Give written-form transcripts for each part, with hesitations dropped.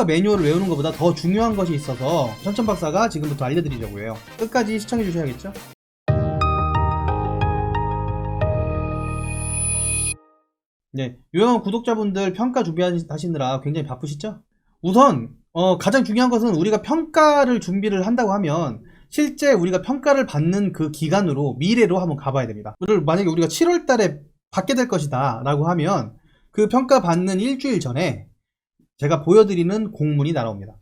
매뉴얼을 외우는 것보다 더 중요한 것이 있어서 천천박사가 지금부터 알려드리려고 해요. 끝까지 시청해 주셔야겠죠? 네, 유명한 구독자분들 평가 준비하시느라 굉장히 바쁘시죠? 우선 가장 중요한 것은 우리가 평가를 준비를 한다고 하면 실제 우리가 평가를 받는 그 기간으로 미래로 한번 가봐야 됩니다. 만약에 우리가 7월 달에 받게 될 것이다 라고 하면 그 평가 받는 일주일 전에 제가 보여드리는 공문이 날아옵니다.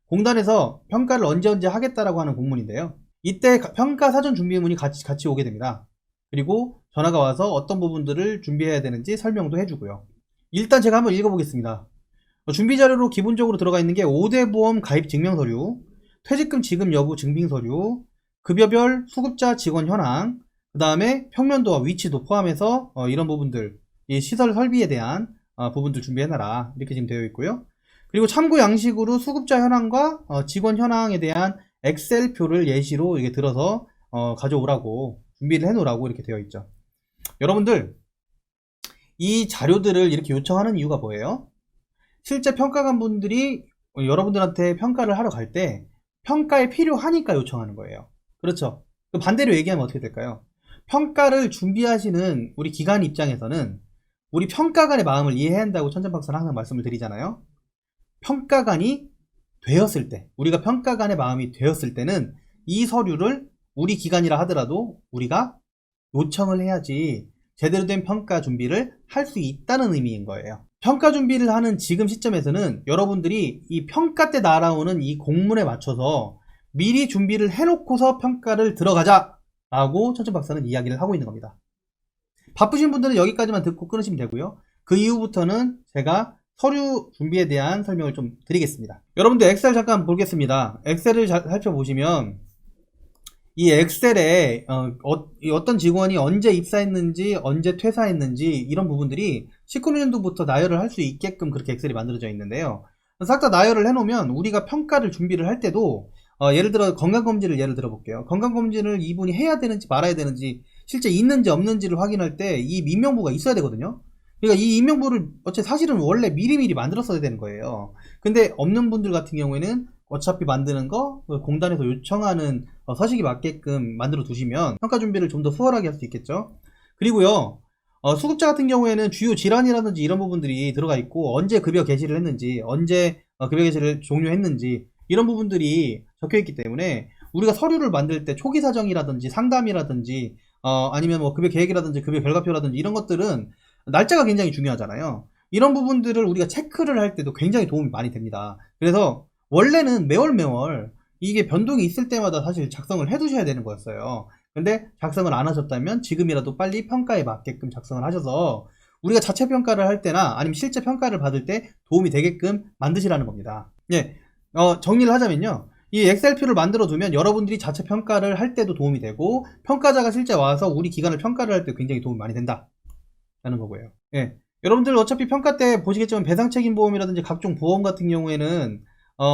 공단에서 평가를 언제 하겠다라고 하는 공문인데요. 이때 평가 사전 준비문이 같이 오게 됩니다. 그리고 전화가 와서 어떤 부분들을 준비해야 되는지 설명도 해주고요. 일단 제가 한번 읽어보겠습니다. 준비 자료로 기본적으로 들어가 있는 게 5대 보험 가입 증명서류, 퇴직금 지급 여부 증빙서류, 급여별 수급자 직원 현황, 그 다음에 평면도와 위치도 포함해서 이런 부분들, 이 시설 설비에 대한 부분들 준비해놔라 이렇게 지금 되어 있고요. 그리고 참고 양식으로 수급자 현황과 직원 현황에 대한 엑셀표를 예시로 이게 들어서 가져오라고 준비를 해놓으라고 이렇게 되어 있죠. 여러분들 이 자료들을 이렇게 요청하는 이유가 뭐예요? 실제 평가관 분들이 여러분들한테 평가를 하러 갈 때 평가에 필요하니까 요청하는 거예요. 그렇죠? 반대로 얘기하면 어떻게 될까요? 평가를 준비하시는 우리 기관 입장에서는 우리 평가관의 마음을 이해해야 한다고 천천박사는 항상 말씀을 드리잖아요. 평가관이 되었을 때, 우리가 평가관의 마음이 되었을 때는 이 서류를 우리 기관이라 하더라도 우리가 요청을 해야지 제대로 된 평가 준비를 할 수 있다는 의미인 거예요. 평가 준비를 하는 지금 시점에서는 여러분들이 이 평가 때 날아오는 이 공문에 맞춰서 미리 준비를 해놓고서 평가를 들어가자 라고 천천박사는 이야기를 하고 있는 겁니다. 바쁘신 분들은 여기까지만 듣고 끊으시면 되고요. 그 이후부터는 제가 서류 준비에 대한 설명을 좀 드리겠습니다. 여러분들 엑셀 잠깐 보겠습니다. 엑셀을 살펴보시면 이 엑셀에 어떤 직원이 언제 입사했는지 언제 퇴사했는지 이런 부분들이 19년도부터 나열을 할 수 있게끔 그렇게 엑셀이 만들어져 있는데요. 싹 다 나열을 해놓으면 우리가 평가를 준비를 할 때도 예를 들어 건강검진을 예를 들어 볼게요. 건강검진을 이분이 해야 되는지 말아야 되는지 실제 있는지 없는지를 확인할 때 이 임명부가 있어야 되거든요. 그러니까 이 임명부를 사실은 원래 미리미리 만들었어야 되는 거예요. 근데 없는 분들 같은 경우에는 어차피 만드는 거 공단에서 요청하는 서식이 맞게끔 만들어 두시면 평가 준비를 좀 더 수월하게 할 수 있겠죠. 그리고요 수급자 같은 경우에는 주요 질환이라든지 이런 부분들이 들어가 있고 언제 급여 개시를 했는지 언제 급여 개시를 종료했는지 이런 부분들이 적혀 있기 때문에 우리가 서류를 만들 때 초기 사정이라든지 상담이라든지 아니면 뭐 급여 계획이라든지 급여 결과표라든지 이런 것들은 날짜가 굉장히 중요하잖아요. 이런 부분들을 우리가 체크를 할 때도 굉장히 도움이 많이 됩니다. 그래서 원래는 매월 이게 변동이 있을 때마다 사실 작성을 해 두셔야 되는 거였어요. 근데 작성을 안 하셨다면 지금이라도 빨리 평가에 맞게끔 작성을 하셔서 우리가 자체 평가를 할 때나 아니면 실제 평가를 받을 때 도움이 되게끔 만드시라는 겁니다. 예, 정리를 하자면요. 이 엑셀표를 만들어 두면 여러분들이 자체 평가를 할 때도 도움이 되고 평가자가 실제 와서 우리 기관을 평가를 할 때 굉장히 도움이 많이 된다 라는 거고요. 예, 여러분들 어차피 평가 때 보시겠지만 배상책임보험이라든지 각종 보험 같은 경우에는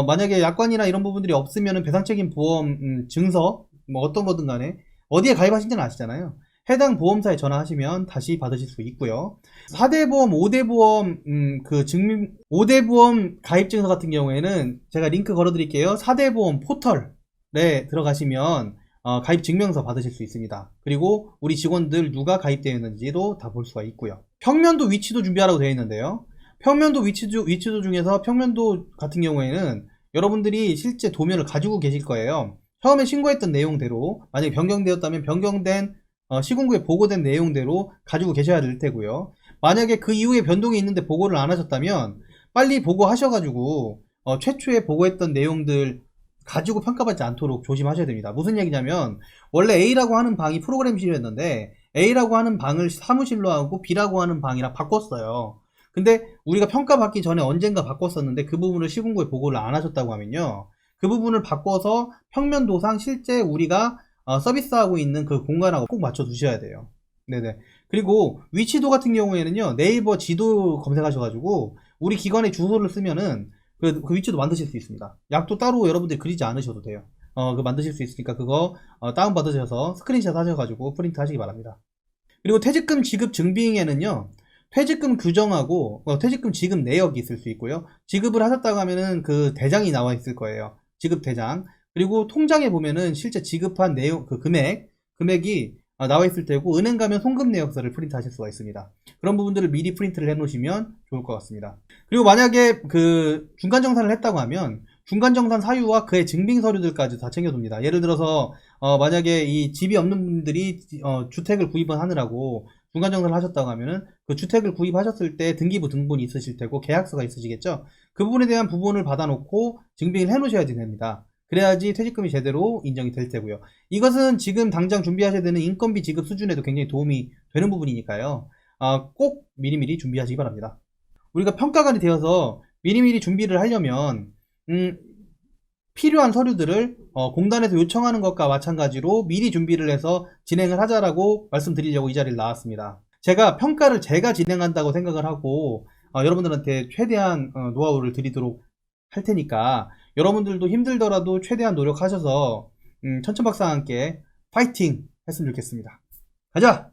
만약에 약관이나 이런 부분들이 없으면 배상책임보험 증서 뭐 어떤 거든 간에 어디에 가입하신지는 아시잖아요. 해당 보험사에 전화하시면 다시 받으실 수 있고요. 4대 보험, 5대 보험, 5대 보험 가입 증서 같은 경우에는 제가 링크 걸어 드릴게요. 4대 보험 포털에 들어가시면 가입 증명서 받으실 수 있습니다. 그리고 우리 직원들 누가 가입되어 있는지도 다 볼 수가 있고요. 평면도 위치도 준비하라고 되어 있는데요. 평면도 위치도 중에서 평면도 같은 경우에는 여러분들이 실제 도면을 가지고 계실 거예요. 처음에 신고했던 내용대로 만약에 변경되었다면 변경된 시군구에 보고된 내용대로 가지고 계셔야 될 테고요. 만약에 그 이후에 변동이 있는데 보고를 안 하셨다면 빨리 보고하셔가지고 최초에 보고했던 내용들 가지고 평가받지 않도록 조심하셔야 됩니다. 무슨 얘기냐면 원래 A라고 하는 방이 프로그램실이었는데 A라고 하는 방을 사무실로 하고 B라고 하는 방이랑 바꿨어요. 근데 우리가 평가받기 전에 언젠가 바꿨었는데 그 부분을 시군구에 보고를 안 하셨다고 하면요. 그 부분을 바꿔서 평면도상 실제 우리가 서비스하고 있는 그 공간하고 꼭 맞춰 두셔야 돼요. 네네. 그리고 위치도 같은 경우에는요. 네이버 지도 검색하셔가지고 우리 기관의 주소를 쓰면은 그 위치도 만드실 수 있습니다. 약도 따로 여러분들이 그리지 않으셔도 돼요. 그거 만드실 수 있으니까 그거 다운받으셔서 스크린샷 하셔가지고 프린트 하시기 바랍니다. 그리고 퇴직금 지급 증빙에는요. 퇴직금 규정하고 퇴직금 지급 내역이 있을 수 있고요. 지급을 하셨다고 하면은 그 대장이 나와 있을 거예요. 지급 대장. 그리고 통장에 보면은 실제 지급한 내용 그 금액이 나와 있을 테고, 은행 가면 송금 내역서를 프린트 하실 수가 있습니다. 그런 부분들을 미리 프린트를 해 놓으시면 좋을 것 같습니다. 그리고 만약에 그 중간정산을 했다고 하면 중간정산 사유와 그의 증빙 서류들까지 다 챙겨둡니다. 예를 들어서 만약에 이 집이 없는 분들이 주택을 구입을 하느라고 중간정산을 하셨다고 하면은 그 주택을 구입하셨을 때 등기부 등본이 있으실 테고 계약서가 있으시겠죠. 그 부분에 대한 부분을 받아놓고 증빙을 해 놓으셔야 됩니다. 그래야지 퇴직금이 제대로 인정이 될 테고요. 이것은 지금 당장 준비하셔야 되는 인건비 지급 수준에도 굉장히 도움이 되는 부분이니까요. 꼭 미리미리 준비하시기 바랍니다. 우리가 평가관이 되어서 미리미리 준비를 하려면 필요한 서류들을 공단에서 요청하는 것과 마찬가지로 미리 준비를 해서 진행을 하자라고 말씀드리려고 이 자리를 나왔습니다. 제가 평가를 제가 진행한다고 생각을 하고 여러분들한테 최대한 노하우를 드리도록 할 테니까, 여러분들도 힘들더라도 최대한 노력하셔서 천천박사와 함께 파이팅 했으면 좋겠습니다. 가자!